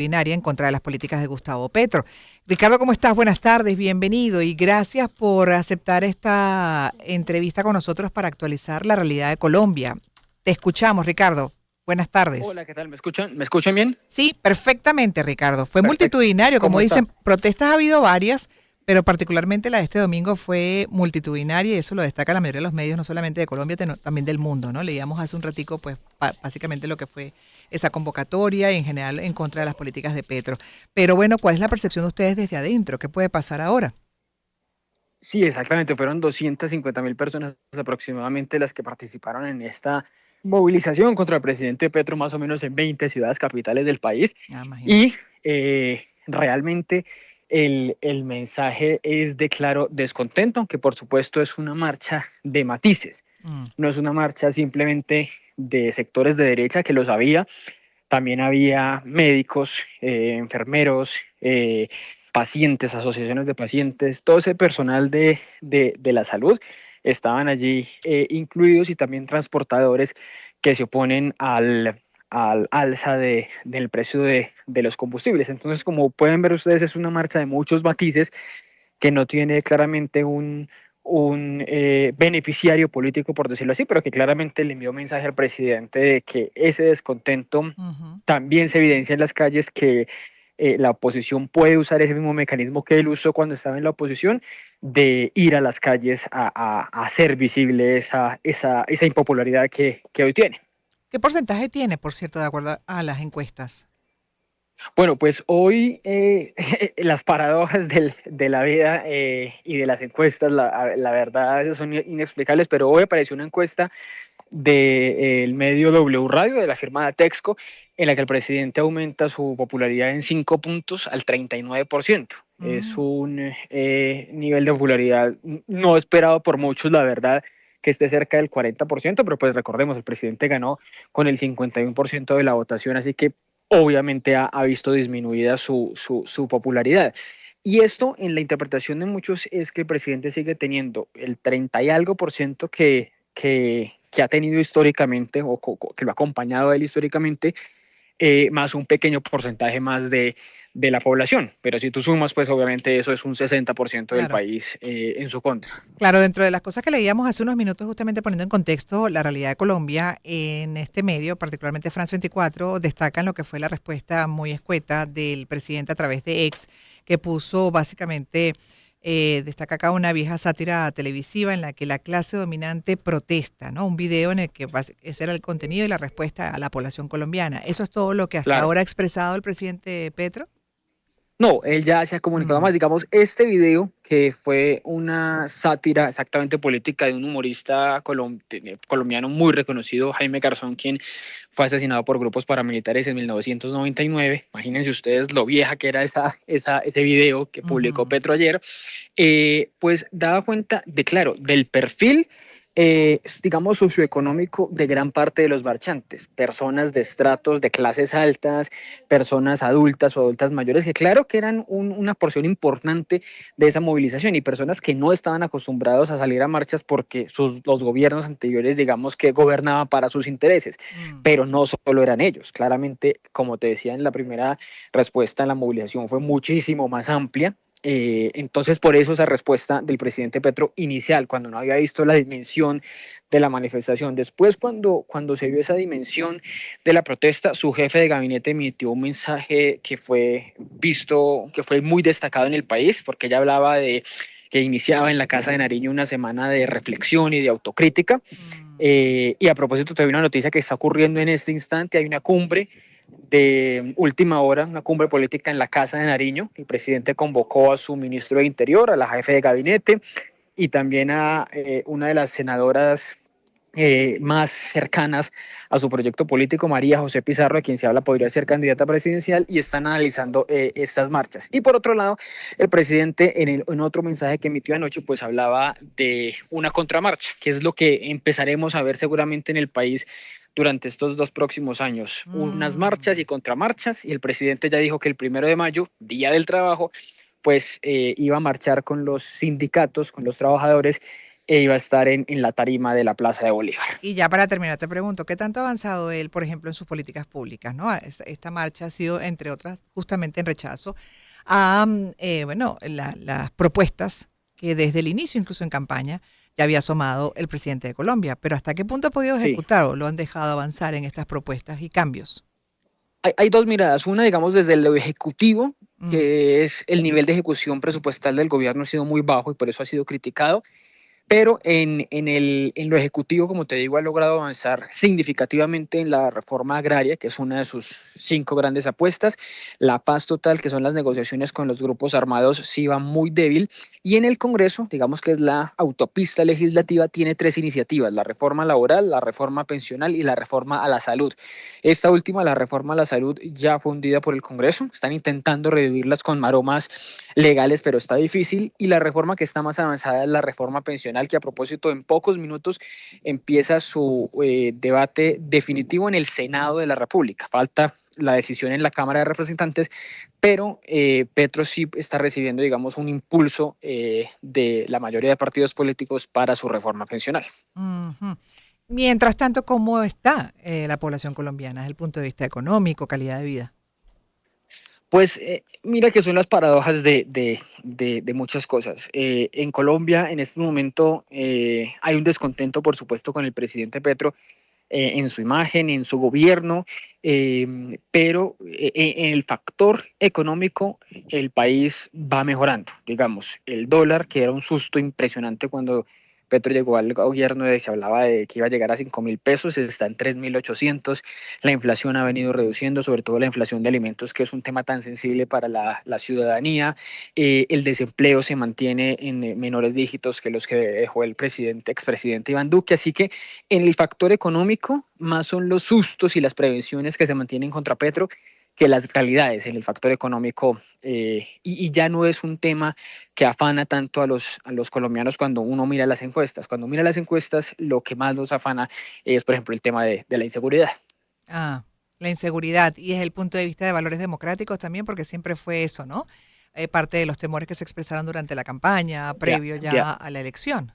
en contra de las políticas de Gustavo Petro. Ricardo, ¿cómo estás? Buenas tardes, bienvenido y gracias por aceptar esta entrevista con nosotros para actualizar la realidad de Colombia. Te escuchamos, Ricardo. Buenas tardes. Hola, ¿qué tal? ¿Me escuchan? ¿Me escuchan bien? Sí, perfectamente, Ricardo. Fue Perfecto. multitudinario, como ¿Cómo dicen, estás? protestas ha habido varias, pero particularmente la de este domingo fue multitudinaria y eso lo destaca la mayoría de los medios, no solamente de Colombia, también del mundo, ¿no? Leíamos hace un ratico, pues, básicamente lo que fue esa convocatoria y en general en contra de las políticas de Petro. Pero bueno, ¿cuál es la percepción de ustedes desde adentro? ¿Qué puede pasar ahora? Sí, exactamente. Fueron 250.000 personas aproximadamente las que participaron en esta movilización contra el presidente Petro, más o menos en 20 ciudades capitales del país. Ah, imagínate. Y realmente el mensaje es de claro descontento, aunque por supuesto es una marcha de matices. Mm. No es una marcha simplemente de sectores de derecha, que los había. También había médicos, enfermeros, pacientes, asociaciones de pacientes, todo ese personal de la salud estaban allí incluidos, y también transportadores que se oponen al alza del precio de los combustibles. Entonces, como pueden ver ustedes, es una marcha de muchos matices que no tiene claramente un beneficiario político, por decirlo así, pero que claramente le envió un mensaje al presidente de que ese descontento Ujú. también se evidencia en las calles, que la oposición puede usar ese mismo mecanismo que él usó cuando estaba en la oposición, de ir a las calles a hacer visible esa impopularidad que hoy tiene. ¿Qué porcentaje tiene, por cierto, de acuerdo a las encuestas? Bueno, pues hoy las paradojas de la vida y de las encuestas, la verdad, a veces son inexplicables, pero hoy apareció una encuesta del medio W Radio, de la firma Texco, en la que el presidente aumenta su popularidad en 5 puntos al 39%. Es Mm. un nivel de popularidad no esperado por muchos, la verdad, que esté cerca del 40%, pero pues recordemos, el presidente ganó con el 51% de la votación, así que obviamente ha visto disminuida su popularidad. Y esto, en la interpretación de muchos, es que el presidente sigue teniendo el 30 y algo por ciento que ha tenido históricamente, o que lo ha acompañado a él históricamente, más un pequeño porcentaje más de la población. Pero si tú sumas, pues obviamente eso es un 60% del Claro. país en su contra. Claro, dentro de las cosas que leíamos hace unos minutos, justamente poniendo en contexto la realidad de Colombia, en este medio, particularmente France 24, destacan lo que fue la respuesta muy escueta del presidente a través de X, que puso básicamente, destaca acá una vieja sátira televisiva en la que la clase dominante protesta, ¿no? Un video en el que ese era el contenido y la respuesta a la población colombiana. ¿Eso es todo lo que hasta Claro. ahora ha expresado el presidente Petro? No, él ya se ha comunicado Mm. más. Digamos, este video, que fue una sátira exactamente política de un humorista colombiano muy reconocido, Jaime Garzón, quien fue asesinado por grupos paramilitares en 1999. Imagínense ustedes lo vieja que era ese video que publicó Ujú. Petro ayer. Pues daba cuenta de, claro, del perfil, digamos, socioeconómico de gran parte de los marchantes, personas de estratos de clases altas, personas adultas o adultas mayores, que claro que eran una porción importante de esa movilización, y personas que no estaban acostumbrados a salir a marchas porque los gobiernos anteriores, digamos, que gobernaban para sus intereses. Mm. Pero no solo eran ellos, claramente, como te decía en la primera respuesta, la movilización fue muchísimo más amplia. Entonces, por eso esa respuesta del presidente Petro inicial, cuando no había visto la dimensión de la manifestación. Después, cuando se vio esa dimensión de la protesta, su jefe de gabinete emitió un mensaje que fue visto, que fue muy destacado en el país, porque ella hablaba de que iniciaba en la Casa de Nariño una semana de reflexión y de autocrítica. Mm. Y a propósito, te hay una noticia que está ocurriendo en este instante. Hay una cumbre de última hora, una cumbre política en la Casa de Nariño. El presidente convocó a su ministro de Interior, a la jefe de gabinete, y también a una de las senadoras más cercanas a su proyecto político, María José Pizarro, de quien se habla podría ser candidata presidencial, y están analizando estas marchas. Y por otro lado, el presidente en otro mensaje que emitió anoche, pues hablaba de una contramarcha, que es lo que empezaremos a ver seguramente en el país durante estos 2 próximos años, unas marchas Mm. y contramarchas. Y el presidente ya dijo que el 1 de mayo, Día del Trabajo, pues iba a marchar con los sindicatos, con los trabajadores, e iba a estar en la tarima de la Plaza de Bolívar. Y ya para terminar, te pregunto, ¿qué tanto ha avanzado él, por ejemplo, en sus políticas públicas? ¿No? Esta marcha ha sido, entre otras, justamente en rechazo a bueno, las propuestas que desde el inicio, incluso en campaña, ya había asomado el presidente de Colombia. Pero ¿hasta qué punto ha podido Sí. ejecutar o lo han dejado avanzar en estas propuestas y cambios? Hay dos miradas, una digamos desde lo ejecutivo, Mm, que es el nivel de ejecución presupuestal del gobierno ha sido muy bajo y por eso ha sido criticado, pero en lo ejecutivo, como te digo, ha logrado avanzar significativamente en la reforma agraria, que es una de sus 5 grandes apuestas. La paz total, que son las negociaciones con los grupos armados, sí va muy débil. Y en el Congreso, digamos que es la autopista legislativa, tiene 3 iniciativas: la reforma laboral, la reforma pensional y la reforma a la salud. Esta última, la reforma a la salud, ya fue hundida por el Congreso. Están intentando revivirlas con maromas legales, pero está difícil. Y la reforma que está más avanzada es la reforma pensional, que a propósito en pocos minutos empieza su debate definitivo en el Senado de la República. Falta la decisión en la Cámara de Representantes, pero Petro sí está recibiendo, digamos, un impulso de la mayoría de partidos políticos para su reforma pensional. ujú. Mientras tanto, ¿cómo está la población colombiana desde el punto de vista económico, calidad de vida? Pues mira que son las paradojas de muchas cosas. En Colombia, en este momento, hay un descontento, por supuesto, con el presidente Petro, en su imagen, en su gobierno, pero en el factor económico el país va mejorando. Digamos, el dólar, que era un susto impresionante cuando Petro llegó al gobierno, se hablaba de que iba a llegar a 5.000 pesos, está en 3.800. La inflación ha venido reduciendo, sobre todo la inflación de alimentos, que es un tema tan sensible para la ciudadanía. El desempleo se mantiene en menores dígitos que los que dejó el expresidente Iván Duque. Así que en el factor económico, más son los sustos y las prevenciones que se mantienen contra Petro que las realidades en el factor económico, y ya no es un tema que afana tanto a los colombianos cuando uno mira las encuestas. Cuando mira las encuestas, lo que más nos afana es, por ejemplo, el tema de la inseguridad. Ah, la inseguridad. Y es el punto de vista de valores democráticos también, porque siempre fue eso, ¿no? Parte de los temores que se expresaron durante la campaña, De, previo de, ya a la elección.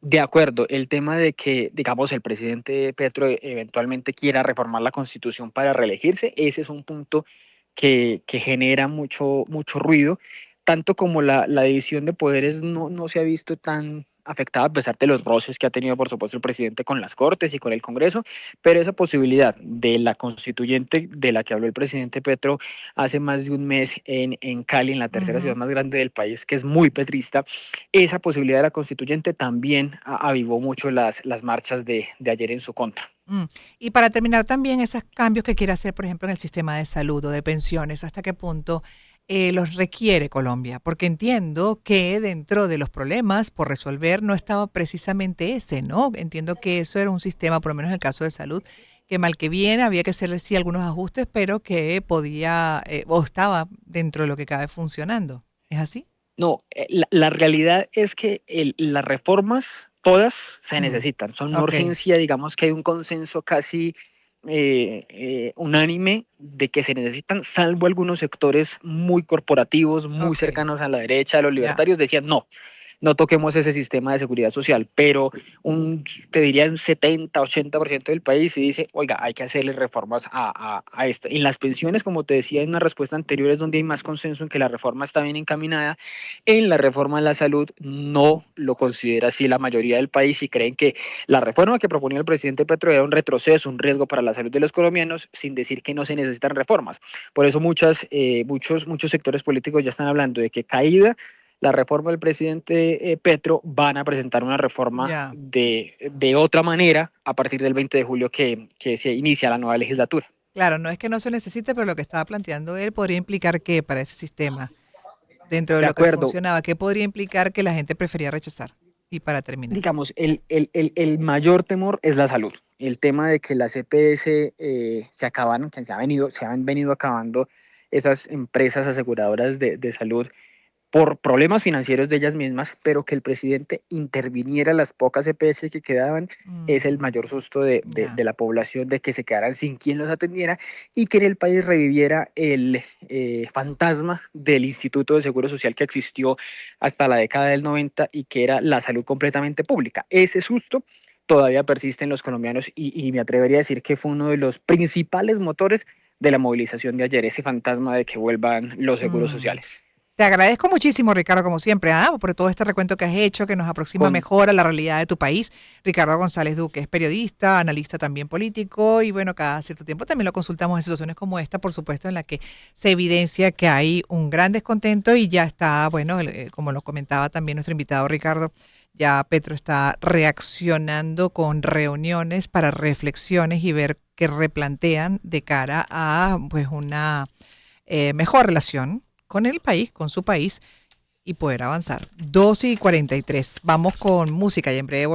De acuerdo, el tema de que, digamos, el presidente Petro eventualmente quiera reformar la constitución para reelegirse, ese es un punto que genera mucho ruido, tanto como la división de poderes no se ha visto tan afectada, a pesar de los roces que ha tenido, por supuesto, el presidente con las Cortes y con el Congreso, pero esa posibilidad de la constituyente de la que habló el presidente Petro hace más de un mes en Cali, en la tercera ciudad Ujú. más grande del país, que es muy petrista, esa posibilidad de la constituyente también avivó mucho las marchas de ayer en su contra. Mm. Y para terminar también esos cambios que quiere hacer, por ejemplo, en el sistema de salud o de pensiones, ¿hasta qué punto los requiere Colombia? Porque entiendo que dentro de los problemas por resolver no estaba precisamente ese, ¿no? Entiendo que eso era un sistema, por lo menos en el caso de salud, que mal que bien había que hacerle sí algunos ajustes, pero que podía o estaba dentro de lo que cabe funcionando. ¿Es así? No, la realidad es que las reformas todas se Mm. necesitan, son una Ok, urgencia, digamos que hay un consenso casi unánime de que se necesitan, salvo algunos sectores muy corporativos, muy ok, cercanos a la derecha, a los ya. libertarios, decían no toquemos ese sistema de seguridad social, pero te diría un 70-80% del país y dice, oiga, hay que hacerle reformas a esto. En las pensiones, como te decía en una respuesta anterior, es donde hay más consenso en que la reforma está bien encaminada. En la reforma de la salud no lo considera así la mayoría del país y creen que la reforma que proponía el presidente Petro era un retroceso, un riesgo para la salud de los colombianos, sin decir que no se necesitan reformas. Por eso muchos sectores políticos ya están hablando de que caída la reforma del presidente Petro, van a presentar una reforma Ya. de otra manera a partir del 20 de julio que se inicia la nueva legislatura. Claro, no es que no se necesite, pero lo que estaba planteando él podría implicar que para ese sistema, dentro de De lo que acuerdo, funcionaba, ¿qué podría implicar que la gente prefería rechazar? Y para terminar. digamos, el mayor temor es la salud. El tema de que las EPS se acabaron, que se han venido acabando esas empresas aseguradoras de salud, por problemas financieros de ellas mismas, pero que el presidente interviniera las pocas EPS que quedaban es el mayor susto de la población, de que se quedaran sin quien los atendiera y que en el país reviviera el fantasma del Instituto de Seguro Social que existió hasta la década del 90 y que era la salud completamente pública. Ese susto todavía persiste en los colombianos y me atrevería a decir que fue uno de los principales motores de la movilización de ayer, ese fantasma de que vuelvan los seguros sociales. Te agradezco muchísimo, Ricardo, como siempre, por todo este recuento que has hecho, que nos aproxima Con mejor a la realidad de tu país. Ricardo González Duque es periodista, analista también político, y bueno, cada cierto tiempo también lo consultamos en situaciones como esta, por supuesto, en la que se evidencia que hay un gran descontento y ya está, bueno, como lo comentaba también nuestro invitado Ricardo, ya Petro está reaccionando con reuniones para reflexiones y ver qué replantean de cara a pues una mejor relación con el país, con su país, y poder avanzar. 2:43. Vamos con música y en breve